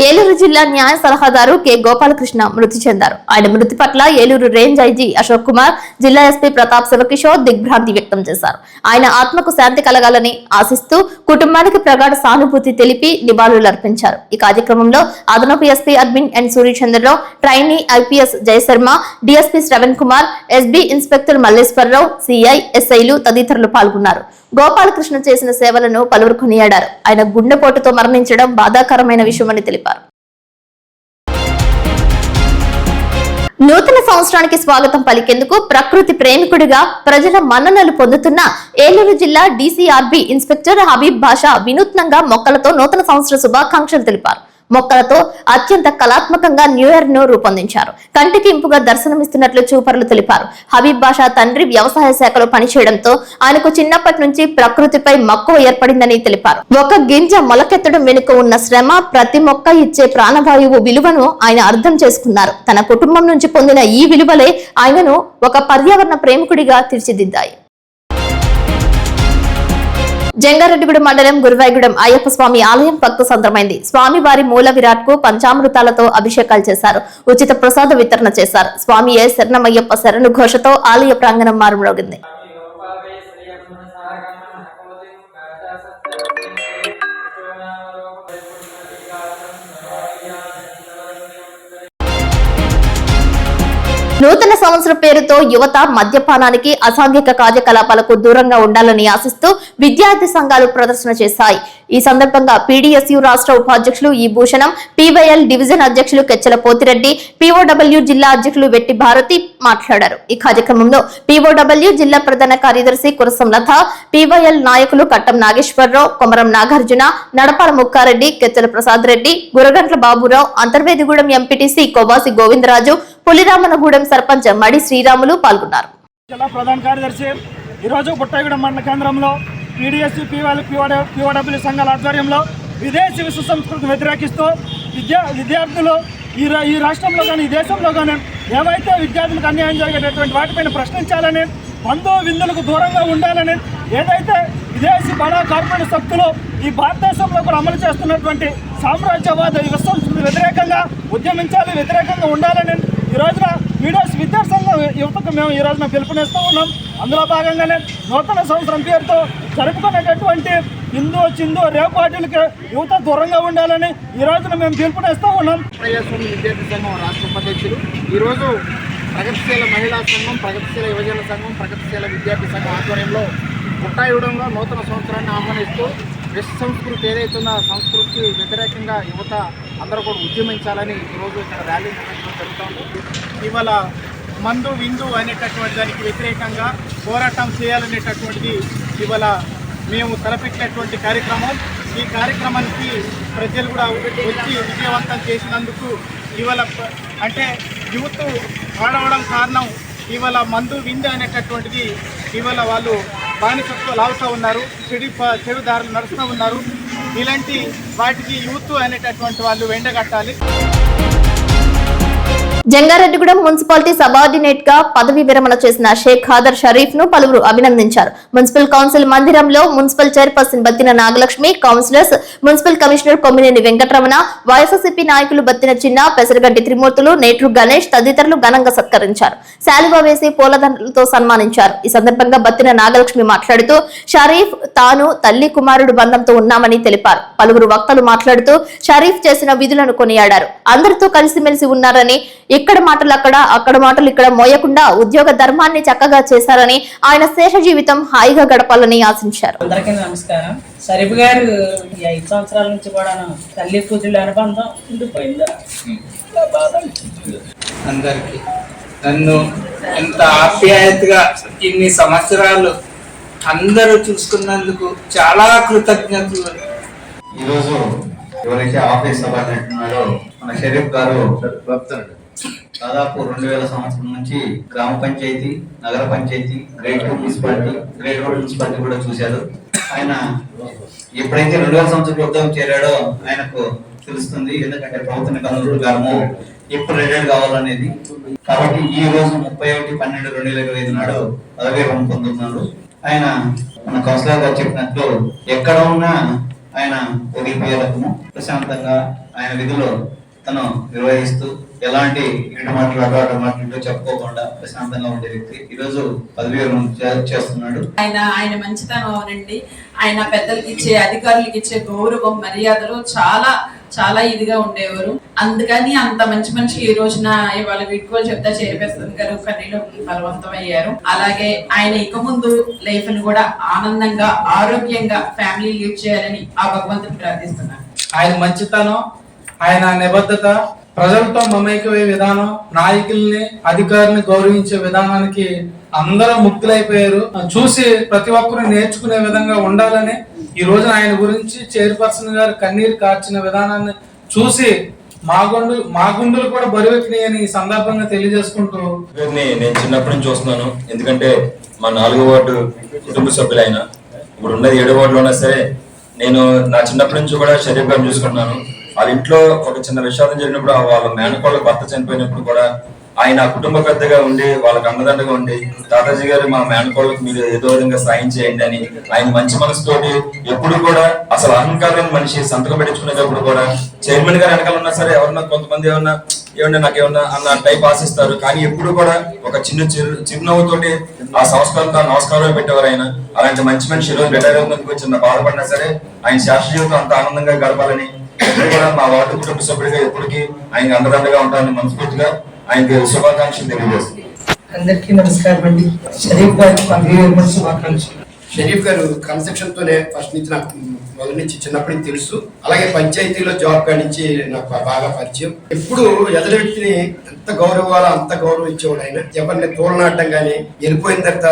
ఏలూరు జిల్లా న్యాయ సలహాదారు కె గోపాలకృష్ణ మృతి చెందారు. ఆయన మృతి పట్ల ఏలూరు రేంజ్ ఐజీ అశోక్ కుమార్, జిల్లా ఎస్పీ ప్రతాప్ శివకిషోర్ దిగ్భ్రాంతి వ్యక్తం చేశారు. ఆయన ఆత్మకు శాంతి కలగాలని ఆశిస్తూ కుటుంబానికి ప్రగాఢ సానుభూతి తెలిపి నివాళులర్పించారు. ఈ కార్యక్రమంలో అదనపు SP admin N Suryachandrarao, trainee IPS Jayasharma, DSP Shravan Kumar, SB inspector Malleswararao, CI, ఎస్ఐలు తదితరులు పాల్గొన్నారు. గోపాలకృష్ణ చేసిన సేవలను పలువురు కొనియాడారు. ఆయన గుండెపోటుతో మరణించడం బాధాకరమైన విషయమని తెలిపారు. నూతన సంవత్సరానికి స్వాగతం పలికేందుకు ప్రకృతి ప్రేమికుడిగా ప్రజల మన్ననలు పొందుతున్న ఏలూరు జిల్లా డీసీఆర్బీ ఇన్స్పెక్టర్ హబీబ్ బాషా వినూత్నంగా మొక్కలతో నూతన సంవత్సర శుభాకాంక్షలు తెలిపారు. మొక్కలతో అత్యంత కళాత్మకంగా న్యూ ఇయర్ ను రూపొందించారు. కంటికి ఇంపుగా దర్శనమిస్తున్నట్లు చూపరులు తెలిపారు. హబీబ్ బాషా తండ్రి వ్యవసాయ శాఖలో పనిచేయడంతో ఆయనకు చిన్నప్పటి నుంచి ప్రకృతిపై మక్కువ ఏర్పడిందని తెలిపారు. ఒక గింజ మొలకెత్తడం వెనుక ఉన్న శ్రమ, ప్రతి మొక్క ఇచ్చే ప్రాణవాయువు విలువను ఆయన అర్థం చేసుకున్నారు. తన కుటుంబం నుంచి పొందిన ఈ విలువలే ఆయనను ఒక పర్యావరణ ప్రేమికుడిగా తీర్చిదిద్దాయి. జంగారెడ్డిగూడెం మండలం గురువాయిగూడెం అయ్యప్ప స్వామి ఆలయం భక్తు సంద్రమైంది. స్వామి వారి మూల విరాట్ కు పంచామృతాలతో అభిషేకాలు చేశారు. ఉచిత ప్రసాద వితరణ చేశారు. స్వామి ఏ శరణమయ్యప్ప శరణు ఘోషతో ఆలయ ప్రాంగణం మారుమ్రోగింది. నూతన సంవత్సరం పేరుతో యువత మద్యపానానికి, అసాంఘిక కార్యకలాపాలకు దూరంగా ఉండాలని ఆశిస్తూ విద్యార్థి సంఘాలు ప్రదర్శన చేశాయి. ఈ సందర్భంగా పీడీఎస్యూ రాష్ట్ర ఉపాధ్యక్షులు ఈ భూషణం, పీవైఎల్ డివిజన్ అధ్యక్షులు కెచ్చల పోతిరెడ్డి, పీఓడబ్ల్యూ జిల్లా అధ్యక్షులు వెట్టి భారతి మాట్లాడారు. ఈ కార్యక్రమంలో పీఓడబ్ల్యూ జిల్లా ప్రధాన కార్యదర్శి కురసం లత, పీవైఎల్ నాయకులు కట్టం నాగేశ్వరరావు, కొమరం నాగార్జున, నడపాల ముక్కారెడ్డి, కెచ్చల ప్రసాద్ రెడ్డి, గురగంట్ల బాబురావు, అంతర్వేదిగూడెం ఎంపీటీసీ కొవ్వాసి గోవిందరాజు, పులిరామనగూడెం సర్పంచ్ మడి శ్రీరాములు పాల్గొన్నారు. జిల్లా ప్రధాన కార్యదర్శి ఈరోజు బుట్టాయిగూడెం మండల కేంద్రంలో పీడీఎస్సీ పీఓడబ్ల్యూ సంఘాల ఆధ్వర్యంలో విదేశీ విశ్వ సంస్కృతిని వ్యతిరేకిస్తూ విద్యార్థులు ఈ రాష్ట్రంలో కానీ ఈ దేశంలో కానీ ఏవైతే విద్యార్థులకు అన్యాయం జరిగేటటువంటి వాటిపైన ప్రశ్నించాలని, బంధువు విందులకు దూరంగా ఉండాలని, ఏదైతే విదేశీ బడా కార్పొరేట్ శక్తులు ఈ భారతదేశంలో కూడా అమలు చేస్తున్నటువంటి సామ్రాజ్యవాద విశ్వ సంస్కృతి వ్యతిరేకంగా ఉద్యమించాలి, వ్యతిరేకంగా ఉండాలని ఈ రోజున విద్యాసంఘ యువతకు మేము ఈ రోజున పిలుపునిస్తూ ఉన్నాం. అందులో భాగంగానే నూతన సంవత్సరం పేరుతో జరుపుకునేటటువంటి హిందూ, చిందు, రేపాటిలకి యువత దూరంగా ఉండాలని ఈ రోజున మేము పిలుపునిస్తూ ఉన్నాం. ప్రజాస్వామ్య విద్యార్థి సంఘం రాష్ట్ర ఉపాధ్యక్షులు ఈరోజు ప్రగతిశీల మహిళా సంఘం, ప్రగతిశీల యువజన సంఘం, ప్రగతిశీల విద్యార్థి సంఘం ఆధ్వర్యంలో బుట్టాయిగూడెంలో నూతన సంవత్సరాన్ని ఆహ్వానిస్తూ విశ్వ సంస్కృతి ఏదైతుందో ఆ సంస్కృతికి వ్యతిరేకంగా యువత అందరూ కూడా ఉద్యమించాలని ఈరోజు ఇక్కడ ర్యాలీ నిర్వహించడం జరుగుతుంది. ఇవాళ మందు విందు అనేటటువంటి దానికి వ్యతిరేకంగా పోరాటం చేయాలనేటటువంటిది ఇవాళ మేము తలపెట్టినటువంటి కార్యక్రమం. ఈ కార్యక్రమానికి ప్రజలు కూడా వచ్చి విజయవంతం చేసినందుకు ఇవాళ అంటే యూత్ పాడవడం కారణం ఇవాళ మందు విందు అనేటటువంటిది ఇవాళ వాళ్ళు బానిసత్వం లాగుతూ ఉన్నారు, చెడు దారులు నడుస్తూ ఉన్నారు. ఇలాంటి వాటికి యూత్ అనేటటువంటి వాళ్ళు వెండగట్టాలి. జంగారెడ్డిగూడెం మున్సిపాలిటీ సబార్డినేట్ గా పదవి విరమణ చేసిన షేక్ ఖాదర్ షరీఫ్ ను పలువురు అభినందించారు. మున్సిపల్ కౌన్సిల్ మందిరంలో municipal chairperson Battina Nagalakshmi, councillors, municipal commissioner Kommineni Venkataramana, YSRCP నాయకులు బత్తిన చిన్న, పెసరగంటి త్రిమూర్తులు, నేట్రు గణేష్ తదితరులు ఘనంగా సత్కరించారు. శాలువా వేసి పూలదండలతో సన్మానించారు. ఈ సందర్భంగా బత్తిన నాగలక్ష్మి మాట్లాడుతూ షరీఫ్ తాను తల్లి కుమారుడు బంధంతో ఉన్నామని తెలిపారు. పలువురు వక్తలు మాట్లాడుతూ షరీఫ్ చేసిన విధులను కొనియాడారు. అందరితో కలిసిమెలిసి ఉన్నారని, ఇక్కడ మాటలు అక్కడ మాటలు ఇక్కడ మోయకుండా ఉద్యోగ ధర్మాన్ని చక్కగా చేశారని, ఆయన శేష జీవితం హాయిగా గడపాలని ఆశించారు. అందరికీ నమస్కారం. షరీఫ్ గారు 5 సంవత్సరాల నుంచి కూడా తల్లి కూతుళ్ళ అనుబంధం ఉండిపోయిందా. అందరికి నన్ను ఎంత ఆప్యాయతగా ఇన్ని సంవత్సరాలు అందరూ చూసుకున్నందుకు చాలా కృతజ్ఞతలు. ఈరోజు ఎవరైతే ఆఫీస్ సబార్డినేట్ ఉన్నారో మన షరీఫ్ గారు దాదాపు 2000 సంవత్సరం నుంచి గ్రామ పంచాయతీ, నగర panchayat, grade 2 municipality, grade 1 municipality కూడా చూశారు. ఆయన ఎప్పుడైతే 2000 సంవత్సరం ఉద్యోగం చేరాడో ఆయనకు తెలుస్తుంది. ఎందుకంటే ప్రభుత్వ కనుగోలు గారము ఎప్పుడు రిటైర్డ్ కావాలనేది. కాబట్టి ఈ రోజు 31/12/2025 నాడు పదవి విరమణ పొందుతున్నారు. ఆయన మన కౌన్సిలర్ గారు చెప్పినట్లు ఎక్కడ ఉన్నా ఆయన ఒదిగిపోయేటప్పుడు ప్రశాంతంగా ఆయన విధులు తను నిర్వహిస్తూ ఎలాంటి ఇంటి మాటలు అటు మాటలు చెప్పుకోకుండా ప్రశాంతంగా ఉండే వ్యక్తి ఈ రోజు పదవి విరమణ చేస్తున్నాడు. ఆయన మంచితనం అవునండి. ఆయన పెద్దలకి ఇచ్చే, అధికారులకు ఇచ్చే గౌరవం, మర్యాదలు చాలా చాలా ఇదిగా ఉండేవారు. అందుకని అంత మంచి మనిషి ఈ రోజున ఇవాళ వీడ్కోలు చెప్తా చైర్పర్సన్ గారు కన్నీళ్ళు బలవంతం అయ్యారు. అలాగే ఆయన ఇక ముందు లైఫ్ ని కూడా ఆనందంగా, ఆరోగ్యంగా ఫ్యామిలీ లీడ్ చేయాలని ఆ భగవంతుని ప్రార్థిస్తున్నాను. ఆయన మంచితనం, ఆయన నిబద్ధత, ప్రజలతో మమైకమయ్యే విధానం, నాయకుల్ని అధికారుల్ని గౌరవించే విధానానికి అందరూ ముక్తులైపోయారు. చూసి ప్రతి ఒక్కరు నేర్చుకునే విధంగా ఉండాలని ఈ రోజున ఆయన గురించి చైర్పర్సన్ గారు కన్నీరు కార్చిన విధానాన్ని చూసి మా గుండెలు కూడా బరువెక్కినాయని ఈ సందర్భంగా తెలియజేసుకుంటూ నేను చిన్నప్పటి నుంచి చూస్తున్నాను. ఎందుకంటే మా 4వ వార్డు కుటుంబ సభ్యులైన ఇప్పుడు ఉన్నది 7వ వార్డులో ఉన్నా సరే నేను నా చిన్నప్పటి నుంచి కూడా షరీఫ్ గారిని చూసుకుంటున్నాను. వాళ్ళ ఇంట్లో ఒక చిన్న విషాదం జరిగినప్పుడు వాళ్ళ మేనకోళ్ళ భర్త చనిపోయినప్పుడు కూడా ఆయన కుటుంబ పెద్దగా ఉండి వాళ్ళకి అన్నదండగా ఉండి, తాతాజీ గారు మా మేనకోళ్ళకి మీరు ఏదో విధంగా సాయం చేయండి అని ఆయన మంచి మనసుతోటి ఎప్పుడు కూడా అసలు అహంకారం మనిషి సంతకం పెట్టించుకునేటప్పుడు కూడా చైర్మన్ గారు వెనకాల ఉన్నా సరే ఎవరన్నా కొంతమంది ఏమన్నా నాకేమన్నా అన్న టైప్ ఆశిస్తారు. కానీ ఎప్పుడు కూడా ఒక చిరునవ్వుతోటి ఆ సంస్కారంతో నమస్కారం పెట్టేవారు ఆయన. అలాంటి మంచి మనిషి ఈరోజు రిటైర్ అవుతున్నందుకు చిన్న బాధపడినా సరే ఆయన శాశ్వత జీవితం అంత ఆనందంగా గడపాలని ఎప్పుడు కూడా మా వార్డు కుటుంబ సభ్యుడిగా ఎప్పటికీ ఆయన అండదండగా ఉంటారని మనస్ఫూర్తిగా ఆయనకి శుభాకాంక్షలు తెలియజేస్తుంది. అందరికీ నమస్కారం అండి. షరీఫ్ గారికి పదవి విరమణ శుభాకాంక్షలు. షరీఫ్ గారు కన్స్ట్రక్షన్ తోనే ఫస్ట్ నుంచి నాకు మొదటి నుంచి చిన్నప్పటి నుంచి తెలుసు. అలాగే పంచాయతీలో జాబ్ కాడి నుంచి నాకు బాగా పరిచయం. ఎప్పుడు ఎదురు వ్యక్తిని ఎంత గౌరవాలో అంత గౌరవం ఇచ్చేవాడు ఆయన. ఎవరిని తోలనాడడం కానీ, వెళ్ళిపోయిన తర్వాత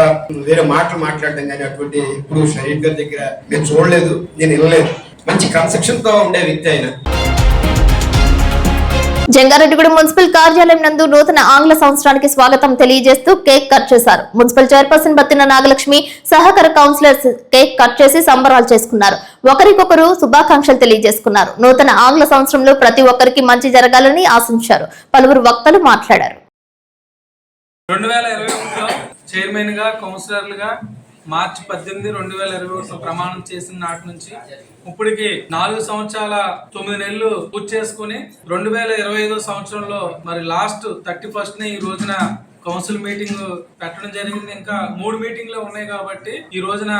వేరే మాటలు మాట్లాడడం కానీ అటువంటి ఎప్పుడు షరీఫ్ గారి దగ్గర నేను చూడలేదు, నేను వెళ్ళలేదు. మంచి కన్స్ట్రక్షన్ తో ఉండే వ్యక్తి ఆయన. జంగారెడ్డిగూడెం మున్సిపల్ కార్యాలయం నందు నూతన ఆంగ్ల సంవత్సరానికి స్వాగతం తెలియజేస్తూ కేక్ కట్ చేశారు. మున్సిపల్ చైర్పర్సన్ బత్తిన నాగలక్ష్మి, సహకార కౌన్సిలర్స్ కేక్ కట్ చేసి సంబరాలు చేసుకున్నారు. ఒకరికొకరు శుభాకాంక్షలు తెలియజేసుకున్నారు. నూతన ఆంగ్ల సంవత్సరంలో ప్రతి ఒక్కరికి మంచి జరగాలని ఆశించారు. పలువురు వక్తలు మాట్లాడారు. 2021లో చైర్మన్ గా, కౌన్సిలర్లుగా మార్చి 18, 2021 ప్రమాణం చేసిన నాటి నుంచి ఇప్పటికి 4 సంవత్సరాల 9 నెలలు పూర్తి చేసుకుని 2025 సంవత్సరంలో మరి లాస్ట్ 31st ఈ రోజున కౌన్సిల్ మీటింగ్ పెట్టడం జరిగింది. ఇంకా 3 మీటింగ్లు ఉన్నాయి కాబట్టి ఈ రోజున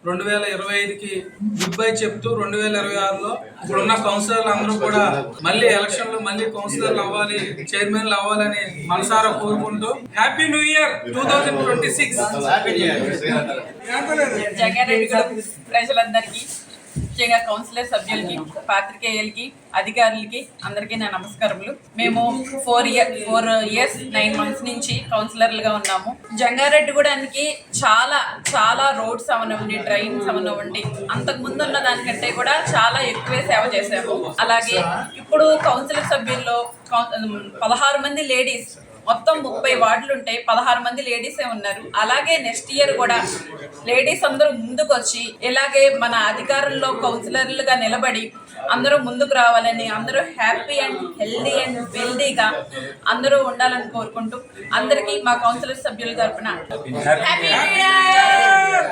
2025కి గుడ్ బై చెప్తూ 2026లో ఇప్పుడున్న కౌన్సిలర్లు అందరూ కూడా మళ్ళీ ఎలక్షన్ లో మళ్ళీ కౌన్సిలర్లు అవ్వాలి, చైర్మన్లు అవ్వాలని మనసారా కోరుకుంటూ హ్యాపీ న్యూ ఇయర్ 2026. ప్రజలందరికీ, ముఖ్యంగా కౌన్సిలర్ సభ్యులకి, పాత్రికేయులకి, అధికారులకి అందరికీ నా నమస్కారములు. మేము 4 years 9 months నుంచి కౌన్సిలర్లుగా ఉన్నాము. జంగారెడ్డిగూడెంకి చాలా చాలా రోడ్స్ అవనివ్వండి, డ్రైన్స్ అవనివ్వండి, అంతకు ముందు ఉన్న దానికంటే కూడా చాలా ఎక్కువే సేవ చేసాము. అలాగే ఇప్పుడు కౌన్సిలర్ సభ్యుల్లో 16 మంది లేడీస్, మొత్తం 30 వార్డులు ఉంటాయి, 16 మంది లేడీసే ఉన్నారు. అలాగే నెక్స్ట్ ఇయర్ కూడా లేడీస్ అందరూ ముందుకు వచ్చి ఇలాగే మన అధికారుల్లో కౌన్సిలర్లుగా నిలబడి అందరూ ముందుకు రావాలని, అందరూ హ్యాపీ అండ్ హెల్దీ అండ్ వెల్దీగా అందరూ ఉండాలని కోరుకుంటూ అందరికీ మా కౌన్సిలర్ సభ్యుల తరపున happy new year.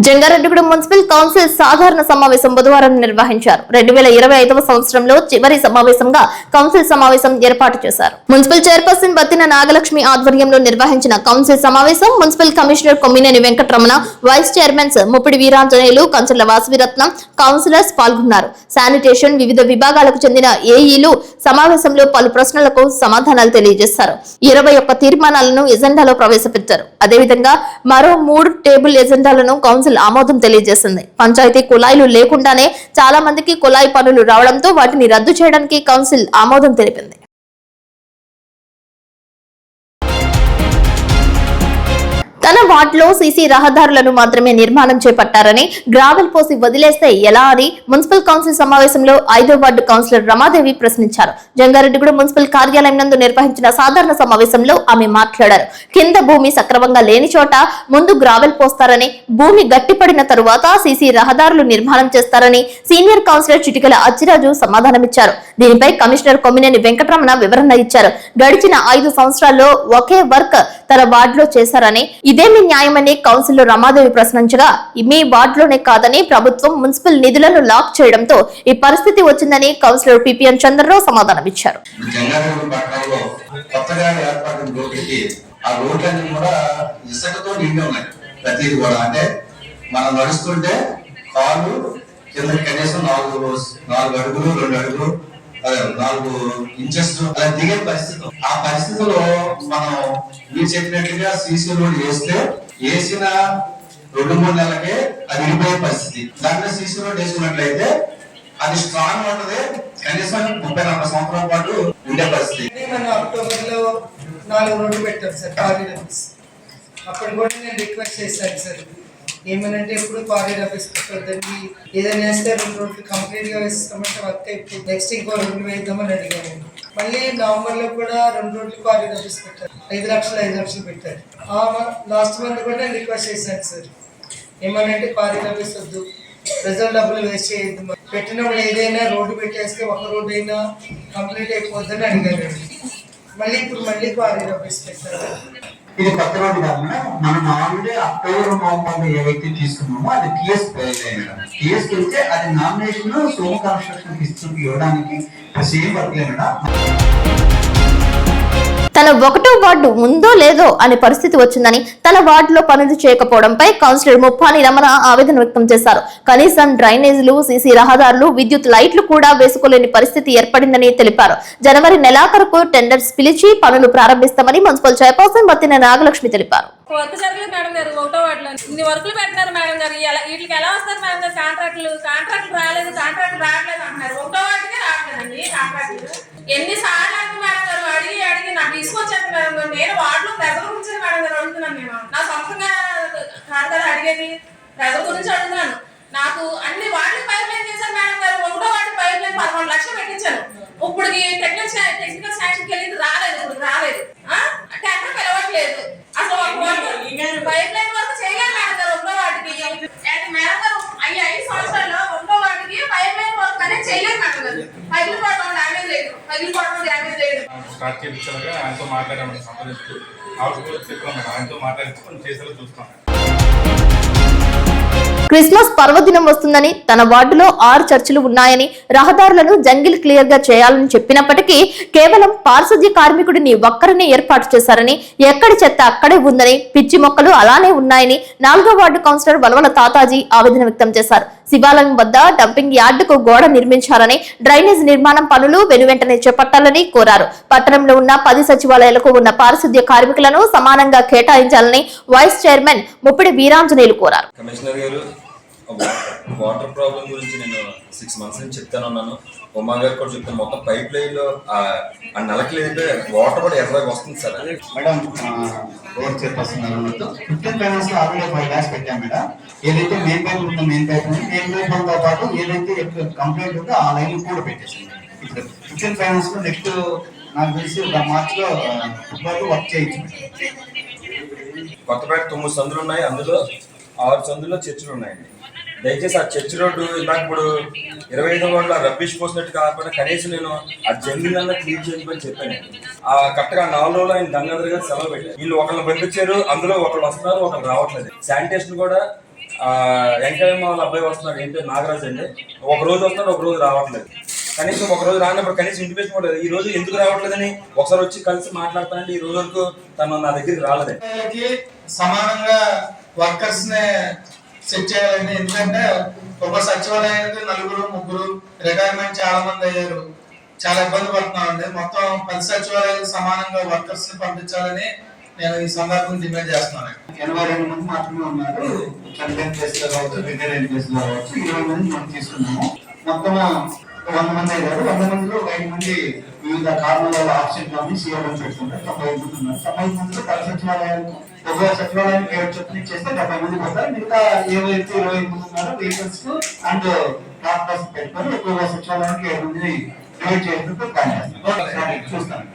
Jangareddygudem municipal council సాధారణ సమావేశం బుధవారం నిర్వహించారు. 2025వ సంవత్సరంలో చివరి సమావేశంగా కౌన్సిల్ సమావేశం ఏర్పాటు చేశారు. మున్సిపల్ చైర్పర్సన్ బత్తిన నాగలక్ష్మి ఆధ్వర్యంలో నిర్వహించిన కౌన్సిల్ సమావేశం municipal commissioner Kommineni Venkataramana, vice chairmans Muppidi Veeranjaneyulu, Kancharla Vasaviratnam, councillors పాల్గొన్నారు. శానిటేషన్ వివిధ విభాగాలకు చెందిన ఏఈలు సమావేశంలో పలు ప్రశ్నలకు సమాధానాలు తెలియజేశారు. 21 తీర్మానాలను ఎజెండాలో ప్రవేశపెట్టారు. అదేవిధంగా మరో 3 టేబుల్ ఎజెండాలను కౌన్సిల్ ఆమోదం తెలియజేసింది. పంచాయతీ కుళాయిలు లేకుండానే చాలా మందికి కుళాయి పనులు రావడంతో వాటిని రద్దు చేయడానికి కౌన్సిల్ ఆమోదం తెలిపింది. తన వార్డులో సీసీ రహదారులను మాత్రమే నిర్మాణం చేపట్టారని, గ్రావెల్ పోసి వదిలేస్తే ఎలా అని మున్సిపల్ కౌన్సిల్ సమావేశంలో 5వ వార్డు కౌన్సిలర్ రమాదేవి ప్రశ్నించారు. జంగారెడ్డిగూడెం మున్సిపల్ కార్యాలయం నందు నిర్వహించిన సాధారణ సమావేశంలో ఆమె మాట్లాడారు. కింద భూమి సక్రమంగా లేని చోట ముందు గ్రావెల్ పోస్తారని, భూమి గట్టిపడిన తరువాత సీసీ రహదారులు నిర్మాణం చేస్తారని సీనియర్ కౌన్సిలర్ చిటికల అచ్చిరాజు సమాధానమిచ్చారు. దీనిపై కమిషనర్ కొమ్మినేని వెంకటరమణ వివరణ ఇచ్చారు. గడిచిన 5 సంవత్సరాల్లో ఒకే వర్క్ తన వార్డులో చేశారని, ఇదేమి న్యాయమని కౌన్సిల్లో రమాదేవి ప్రశ్నించగా, మీ వార్డులోనే కాదని ప్రభుత్వం మున్సిపల్ నిధులను లాక్ చేయడంతో ఈ పరిస్థితి వచ్చిందని కౌన్సిలర్ పిపిఎన్ చంద్రరావు సమాధానమిచ్చారు. ప్రతిది కూడా అంటే మనం నడుస్తుంటే కాళ్ళు కింద కనీసం 4 అడుగులు 2 అడుగులు 4 ఇంచెస్ అలా దిగే పరిస్థితి. ఆ పరిస్థితిలో మనం మీరు చెప్పినట్టుగా సీసీ రోడ్ వేసిన 2-3 నెలలకే అది విడిపోయే పరిస్థితి. దాంట్లో సీసీ రోడ్ వేసుకున్నట్లయితే అది స్ట్రాంగ్ ఉంటది, కనీసం 30-40 సంవత్సరాల పాటు ఉండే పరిస్థితి. మనం అక్టోబర్ లో 4 రోడ్లు పెట్టారు సార్ కారిడార్స్. అప్పుడు కూడా నేను రిక్వెస్ట్ చేశాను సార్, ఏమనంటే ఎప్పుడు కారిడార్ ఆఫీస్ పెట్టొద్దండి, ఏదైనా వేస్తే 2 రోడ్లు కంప్లీట్ గా వేస్తామంటే వర్క్ అయిపోయి నెక్స్ట్ ఇంకో 2 వేద్దామని అడిగాను. మళ్ళీ నవంబర్ లో కూడా 2 రోడ్లు కారిడార్ ఆఫీస్ పెట్టారు, 5 లక్షలు పెట్టారు. లాస్ట్ మంత్ కూడా నేను రిక్వెస్ట్ చేశాను సార్, ఏమనంటే కారిడార్ ఆఫీస్ వద్దు, ప్రజల డబ్బులు వేస్ట్ చేయొద్దు, పెట్టినప్పుడు ఏదైనా రోడ్డు పెట్టేస్తే ఒక రోడ్డు అయినా కంప్లీట్ అయిపోద్దని అడిగాను. ఇప్పుడు మళ్ళీ కారిడార్ ఆఫీస్ పెట్టారు. ఇది కొత్త రోడ్డు కాకుండా మనం ఆల్రెడీ అక్టోబర్ నవంబర్ ఏవైతే తీసుకున్నామో అది టీఎస్ టీఎస్ వెళ్తే అది నామినేషన్ సోమ కన్స్ట్రక్షన్ ఇవ్వడానికి సేమ్ వర్క్ మేడం. తన 1వ వార్డు ఉందో లేదో అనే పరిస్థితి వచ్చిందని, తన వార్డులో పనులు చేయకపోవడంపై కౌన్సిలర్ ముప్పాని రమణ ఆవేదన వ్యక్తం చేశారు. కనీసం డ్రైనేజీలు, సీసీ రహదారులు, విద్యుత్ లైట్లు కూడా వేసుకోలేని పరిస్థితి ఏర్పడిందని తెలిపారు. జనవరి నెలాఖరుకు టెండర్స్ పిలిచి పనులు ప్రారంభిస్తామని మున్సిపల్ చైర్పర్సన్ బత్తిన నాగలక్ష్మి తెలిపారు. వర్క్ జరగలేదు మేడం గారు, 1వ వార్డులో ఇన్ని వర్కులు పెట్టినారు మేడం గారు. వీటికి ఎలా వస్తారు మేడం గారు? కాంట్రాక్టులు రాలేదు అంటున్నారు. 1వ వార్డుకే రావట్లేదండి కాంట్రాక్టులు. ఎన్నిసార్లు అంటే మేడం గారు అడిగి నాకు తీసుకొచ్చాను మేడం గారు. నేను వార్డులో ప్రజల గురించి మేడం గారు అడుగుతున్నాను. నేను నా సొంతంగా కాదు కదా అడిగేది, ప్రజల గురించి అడుగుతున్నాను. నాకు అన్ని వార్డులు పైప్ లైన్ చేశాను మేడం గారు. 1వ వార్డు పైప్ లైన్ 11 లక్షలు పెట్టించాను. ఇప్పటికి టెక్నికల్ శాంక్షన్ వెళ్ళింది రాలేదు. టెండర్ పిలవట్లేదు. అసలు పైప్ లైన్ వరకు చేయలేదు మేడం గారు 1వ వార్డుకి. మేడం గారు 5 సంవత్సరాల్లో 1వ వార్డుకి పైప్ లైన్ వర్క్ అనేది చేయలేదు మేడం గారు. పైపులు పడడం డ్యామేజ్ లేదు. స్టార్ట్ చేయించాలిగా ఆయనతో మాట్లాడామని సంప్రదిస్తూ ఆయనతో మాట్లాడించుకొని చేసేలా చూస్తాం. క్రిస్మస్ పర్వదినం వస్తుందని, తన వార్డులో 6 చర్చిలు ఉన్నాయని, రహదారులను జంగిల్ క్లియర్ గా చేయాలని చెప్పినప్పటికీ కేవలం పారిశుద్ధ్య కార్మికుడిని ఒక్కరినే ఏర్పాటు చేశారని, ఎక్కడి చెత్త అక్కడే ఉందని, పిచ్చి మొక్కలు అలానే ఉన్నాయని 4వ వార్డు కౌన్సిలర్ వలవల తాతాజీ ఆవేదన వ్యక్తం చేశారు. శివాలయం వద్ద డంపింగ్ యార్డుకు గోడ నిర్మించారని, డ్రైనేజ్ నిర్మాణం పనులు వెనువెంటనే చేపట్టాలని కోరారు. పట్టణంలో ఉన్న 10 సచివాలయాలకు ఉన్న పారిశుద్ధ్య కార్మికులను సమానంగా కేటాయించాలని వైస్ చైర్మన్ ముప్పిడి వీరాంజనేయులు కోరారు. వాటర్ ప్రాబ్లం గురించి నేను 6 months నుంచి చెప్తాను ఉన్నాను. ఉమా గారు కూడా చెప్తాను. మొత్తం పైప్ లైన్ లో ఆ నెలకి లేదంటే వాటర్ కూడా ఎర్రగా వస్తుంది sir. Madam road chairperson 15 finance లో ఆల్రెడీ 5 lakhs పెట్టాం మేడం. ఏదైతే మెయిన్ పైప్ ఉందో మెయిన్ పైప్ తో పాటు ఏదైతే కంప్లైంట్ ఉందో ఆ లైన్ కూడా పెట్టేసాం. ఇప్పుడు 15 ఫైనాన్స్ లో నెక్స్ట్ నాకు తెలిసి మార్చ్ లో వర్క్ చేయొచ్చు. కొత్తపేట 9 సందులు ఉన్నాయి, అందులో 6 సందుల్లో చర్చిలు ఉన్నాయండి. దయచేసి ఆ చర్చి రోడ్డు ఇందాక ఇప్పుడు 25వ వార్డులో రబ్బిష్ పోసినట్టు కాకుండా కనీసం నేను ఆ జంగిల్ అన్న క్లీన్ చేయమని చెప్పాను. ఆ కరెక్ట్గా 4 రోజులు ఆయన గంగాధర్ గారు సెలవు పెట్టారు. వీళ్ళు ఒకళ్ళు పంపించారు, అందులో ఒకళ్ళు వస్తున్నారు, ఒకళ్ళు రావట్లేదు. శానిటేషన్ కూడా వెంకయ్య వాళ్ళ అబ్బాయి వస్తున్నారు, ఏంటి నాగరాజ్ అండి, ఒక రోజు వస్తున్నారు, ఒక రోజు రావట్లేదు. కనీసం ఒక రోజు రానప్పుడు కనీసం ఇంటిమేషన్ కూడా లేదు. ఈ రోజు ఎందుకు రావట్లేదని ఒకసారి వచ్చి కలిసి మాట్లాడతానంటే ఈ రోజు వరకు తను నా దగ్గరికి రాలేదే. సమానంగా వర్కర్స్ ని సెట్ చేయాలండి. ఎందుకంటే ఒక సచివాలయానికి 4-3 రిటైర్మెంట్ చాలా మంది అయ్యారు, చాలా ఇబ్బంది పడుతున్నామండి. మొత్తం 10 సచివాలయాలకు సమానంగా వర్కర్స్ ని పంపించాలని నేను ఈ సందర్భం డిమాండ్ చేస్తున్నాను. 82 మంది మాత్రమే ఉన్నారు. కంటెంట్ ప్లేస్ లో కావచ్చు, రిటైర్మెంట్ ప్లేస్ లో కావచ్చు 20 మంది మనం తీసుకున్నాము. మొత్తం 100 మంది అయ్యారు. 100 మందిలో 5 మంది వివిధ కారణాల వల్ల ఆప్షన్ కానీ సీఎం పెట్టుకుంటారు. 70 మంది ఉన్నారు. 70 మందిలో 10 సచివాలయాలకు ఒక సచివాలయానికి 7 చొప్పున చేస్తే 70 మంది పోతారు. మిగతా 25 మంది ఉన్నారు వెహికల్స్ అండ్ ట్రాక్టర్స్ పెట్టుకొని ఎక్కువ సచివాలయానికి 7 మంది డివైడ్ చేసుకుంటూ ప్లాన్ చేస్తాం. చూస్తాను.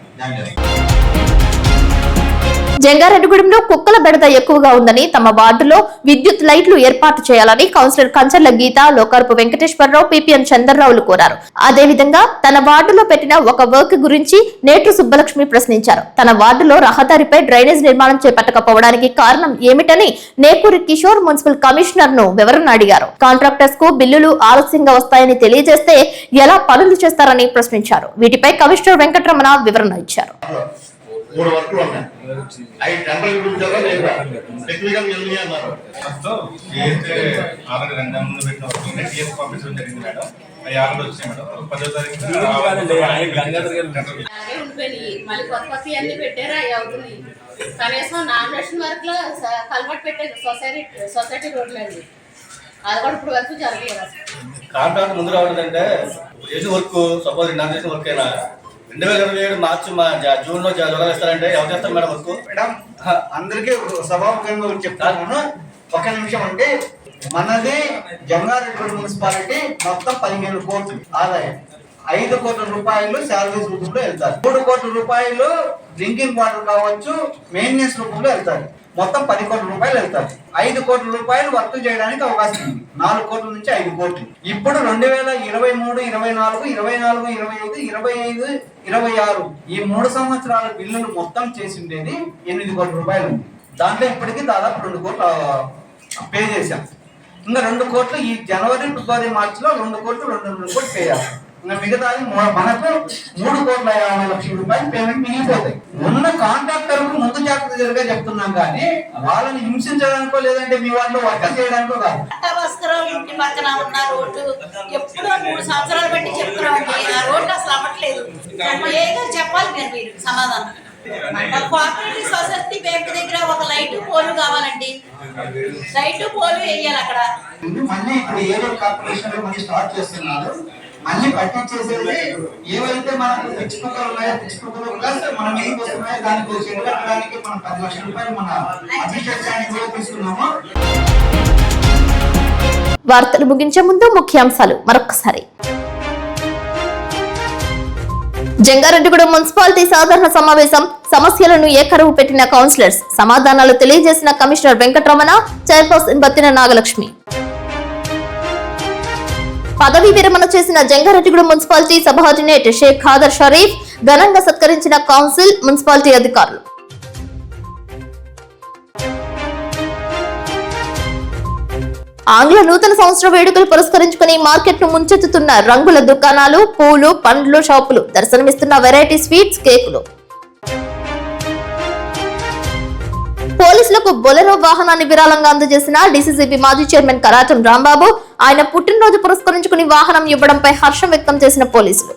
జంగారెడ్డిగూడెంలో కుక్కల బెడద ఎక్కువగా ఉందని తమ వార్డులో విద్యుత్ లైట్లు ఏర్పాటు చేయాలని కౌన్సిలర్ కంచర్ల గీత, లోకారపు వెంకటేశ్వరరావు, పిపిఎన్ చంద్రరావులు కోరారు. అదేవిధంగా తన వార్డులో పెట్టిన ఒక వర్క్ గురించి నేట్రు సుబ్బలక్ష్మి ప్రశ్నించారు. తన వార్డులో రహదారిపై డ్రైనేజ్ నిర్మాణం చేపట్టకపోవడానికి కారణం ఏమిటని నేకూరి కిషోర్ మున్సిపల్ కమిషనర్ ను వివరణ అడిగారు. కాంట్రాక్టర్స్ కు బిల్లులు ఆలస్యంగా వస్తాయని తెలియజేస్తే ఎలా పనులు చేస్తారని ప్రశ్నించారు. వీటిపై కమిషనర్ వెంకటరమణ వివరణ ఇచ్చారు. 3 వర్కులు ఉన్నాయి. అవి టెంపరీ గురించారా లేదా టెక్నికల్ వెళ్ళి అన్నారు. ఏదైతే ఆల్రెడీ 2 నెలల ముందు పెట్టిన వర్క్ టీఎస్ పంపించడం జరిగింది మేడం. అవి ఆల్రెడీ వచ్చాయి మేడం. 10వ తారీఖు మళ్ళీ కొత్త అన్ని పెట్టారా అవి అవుతుంది. కనీసం నామినేషన్ వర్క్ లో కల్వర్ట్ పెట్టారు సొసైటీ రోడ్లు అండి, అది కూడా ఇప్పుడు వరకు జరగలేదు. కాంట్రాక్ట్ ముందు రావడంటే చేసిన వర్క్ సపోజ్ నామినేషన్ వర్క్ అయినా 2027 మార్చి జూన్ లో జరగస్తారంటే ఎవరు చేస్తారు మేడం వర్క్? మేడం అందరికీ సభాముఖంగా చెప్తాను. ఒక నిమిషం అంటే మనది జంగారెడ్డిగూడెం మున్సిపాలిటీ మొత్తం 15 కోట్లు ఆదాయం. 5 కోట్ల రూపాయలు శాలరీస్ రూపంలో వెళ్తారు. 3 కోట్ల రూపాయలు డ్రింకింగ్ వాటర్ కావచ్చు మెయింటెనెన్స్ రూపంలో వెళ్తారు. మొత్తం 10 కోట్ల రూపాయలు వెళ్తారు. 5 కోట్ల రూపాయలు వర్క్ చేయడానికి అవకాశం ఉంది. 4 కోట్ల నుంచి 5 కోట్లు. ఇప్పుడు 2023, 24, 24, 25, 25, 26 ఈ 3 సంవత్సరాల బిల్లులు మొత్తం చేసి ఉండేది 8 కోట్ల రూపాయలు ఉంది. దాంట్లో ఇప్పటికీ దాదాపు 2 కోట్లు పే చేశాం. ఇంకా 2 కోట్లు ఈ జనవరి, ఫిబ్రవరి, మార్చిలో 2 కోట్లు 2 కోట్లు పే చేస్తాం. ఇంకా మిగతాది మనకు 3,50,00,000 రూపాయలు పేమెంట్ మిగిలిపోతాయి. ఉన్న కాంట్రాక్టర్ కు ముందు జాగ్రత్తగా చెప్తున్నాం కానీ వాళ్ళని హింసించడానికో లేదంటే మీ వాళ్ళు వర్క్ చేయడానికో కాదు. ఇంటి పక్కన ఉన్న రోడ్డు ఎప్పుడో 3 సంవత్సరాలు బట్టి చెప్తున్నామండి, ఆ రోడ్డు అసలు అవ్వట్లేదు. ఏదో చెప్పాలి మీరు సమాధానం. కోఆపరేటివ్ సొసైటీ బ్యాంక్ దగ్గర ఒక లైట్ పోలు కావాలండి, లైట్ పోలు వేయాలి అక్కడ. మళ్ళీ ఇప్పుడు ఏరియా కార్పొరేషన్ లో మళ్ళీ స్టార్ట్ చేస్తున్నారు. మళ్ళీ పట్టించేసేది ఏవైతే మనకు పిచ్చి కుక్కలు ఉన్నాయో పిచ్చి కుక్కలు ప్లస్ మనం ఏం వస్తున్నాయో దానికి చెక్కడానికి మనం 10 లక్షల రూపాయలు మన అడ్మినిస్ట్రేషన్ తీసుకున్నాము. వార్తలు ముగించే ముందు ముఖ్యాంశాలు మరొకసారి. జంగారెడ్డిగూడెం మున్సిపాలిటీ సాధారణ సమావేశం, సమస్యలను ఏకరువు పెట్టిన కౌన్సిలర్స్, సమాధానాలు తెలియజేసిన కమిషనర్ వెంకటరమణ, చైర్పర్సన్ బత్తిన నాగలక్ష్మి. పదవీ విరమణ చేసిన Jangareddygudem municipality subordinate Sheikh Khader Sharif ఘనంగా సత్కరించిన కౌన్సిల్, మున్సిపాలిటీ అధికారులు. ఆంగ్ల నూతన సంవత్సర వేడుకలు పురస్కరించుకుని మార్కెట్ ను ముంచెత్తుతున్న రంగుల దుకాణాలు, పూలు, పండ్లు షాపులు, దర్శనమిస్తున్న వెరైటీ స్వీట్స్, కేకులు. పోలీసులకు బొలెరో వాహనాన్ని విరాళంగా అందజేసిన డీసీసీబీ మాజీ చైర్మన్ కరాటం రాంబాబు. ఆయన పుట్టినరోజు పురస్కరించుకుని వాహనం ఇవ్వడంపై హర్షం వ్యక్తం చేసిన పోలీసులు.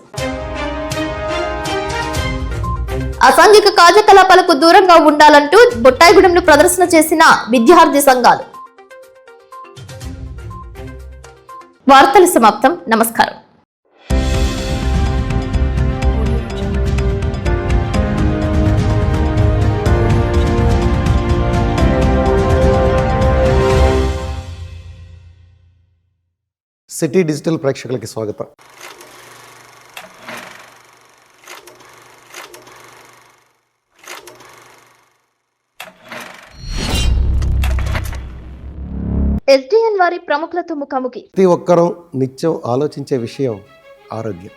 అసాంఘిక కార్యకలాపాలకు దూరంగా ఉండాలంటూ బొట్టాయిగూడెంలో ప్రదర్శన చేసిన విద్యార్థి సంఘాలు. వార్తలు సమాప్తం. నమస్కారం. సిటీ డిజిటల్ ప్రేక్షకులకి స్వాగతం. ఎస్డిఎన్ వారి ప్రముఖులతో ముఖాముఖి. ప్రతి ఒక్కరూ నిత్యం ఆలోచించే విషయం ఆరోగ్యం.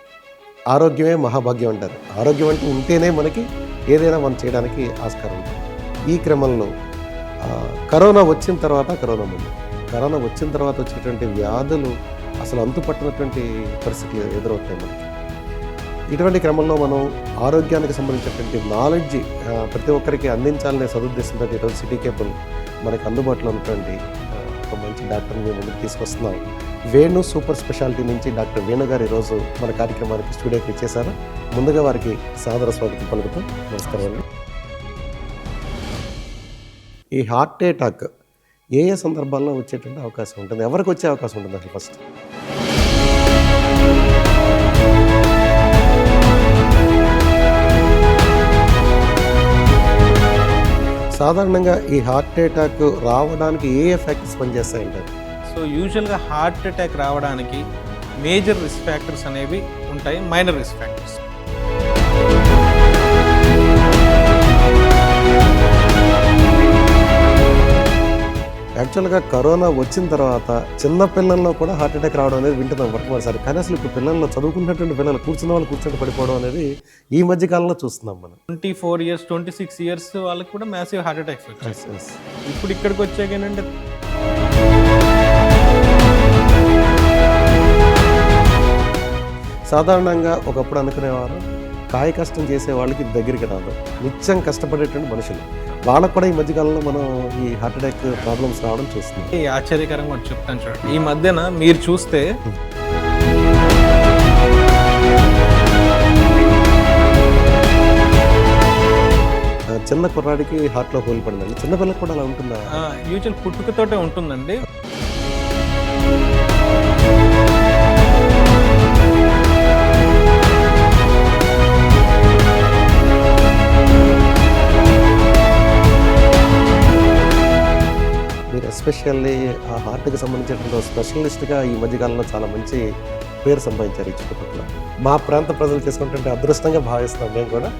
ఆరోగ్యమే మహాభాగ్యం అంటారు. ఆరోగ్యం అంటూ ఉంటేనే మనకి ఏదైనా మనం చేయడానికి ఆస్కారం ఉంటుంది. ఈ క్రమంలో కరోనా వచ్చిన తర్వాత కరోనా వచ్చిన తర్వాత వచ్చినటువంటి వ్యాధులు అసలు అంతుపట్టినటువంటి పరిస్థితులు ఎదురవుతాయి మనకి. ఇటువంటి క్రమంలో మనం ఆరోగ్యానికి సంబంధించినటువంటి నాలెడ్జ్ ప్రతి ఒక్కరికి అందించాలనే సదుద్దేశంతో ఈరోజు సిటీ కేబుల్ మనకి అందుబాటులో ఉన్నటువంటి ఒక మంచి డాక్టర్ని మేము ముందుకు తీసుకొస్తున్నాం. వేణు సూపర్ స్పెషాలిటీ నుంచి డాక్టర్ వేణు గారు ఈరోజు మన కార్యక్రమానికి స్టూడియోకి ఇచ్చేశారు. ముందుగా వారికి సాదర స్వాగతం పలుకుతూ నమస్కారం అండి. ఈ హార్ట్ అటాక్ ఏ సందర్భాల్లో వచ్చేటువంటి అవకాశం ఉంటుంది, ఎవరికి వచ్చే అవకాశం ఉంటుంది అసలు ఫస్ట్? సాధారణంగా ఈ హార్ట్ అటాక్ రావడానికి ఏ ఫ్యాక్టర్స్ పనిచేస్తాయంటారు? సో యూజువల్గా హార్ట్ అటాక్ రావడానికి మేజర్ రిస్క్ ఫ్యాక్టర్స్ అనేవి ఉంటాయి, మైనర్ రిస్క్ ఫ్యాక్టర్స్. యాక్చువల్గా కరోనా వచ్చిన తర్వాత చిన్న పిల్లల్లో కూడా హార్ట్ అటాక్ రావడం అనేది వింటున్నాం మొట్టమొదటిసారి. కానీ అసలు ఇప్పుడు పిల్లల్లో చదువుకున్నటువంటి పిల్లలు కూర్చుని పడిపోవడం అనేది ఈ మధ్య కాలంలో చూస్తున్నాం మనం. 24 years 26 years వాళ్ళకి కూడా మ్యాసివ్ హార్ట్ అటాక్స్ వచ్చాయి. ఇప్పుడు ఇక్కడికి వచ్చాక ఏంటంటే సాధారణంగా ఒకప్పుడు అనుకునేవారు కాయ కష్టం చేసే వాళ్ళకి దగ్గరికి రాదు, నిత్యం కష్టపడేటువంటి మనుషులు వాళ్ళకు కూడా ఈ మధ్యకాలంలో మనం ఈ హార్ట్ అటాక్ ప్రాబ్లమ్స్ రావడం చూస్తున్నాం. ఈ ఆశ్చర్యకరంగా ఒకటి చెప్తాను చూడండి. ఈ మధ్యన మీరు చూస్తే చిన్న కుర్రాడికి హార్ట్లో హోల్ పడిందండి. చిన్నపిల్లలకు కూడా అలా ఉంటుందా? యూజువల్ పుట్టుకతోటే ఉంటుందండి. మీరు ఎస్పెషల్లీ ఆ హార్ట్కి సంబంధించినటువంటి స్పెషలిస్ట్గా ఈ మధ్యకాలంలో చాలా మంచి పేరు సంపాదించారు ఈ చుట్టుపక్కల. మా ప్రాంత ప్రజలు చేసుకుంటుంటే అదృష్టంగా భావిస్తున్నాం మేము కూడా.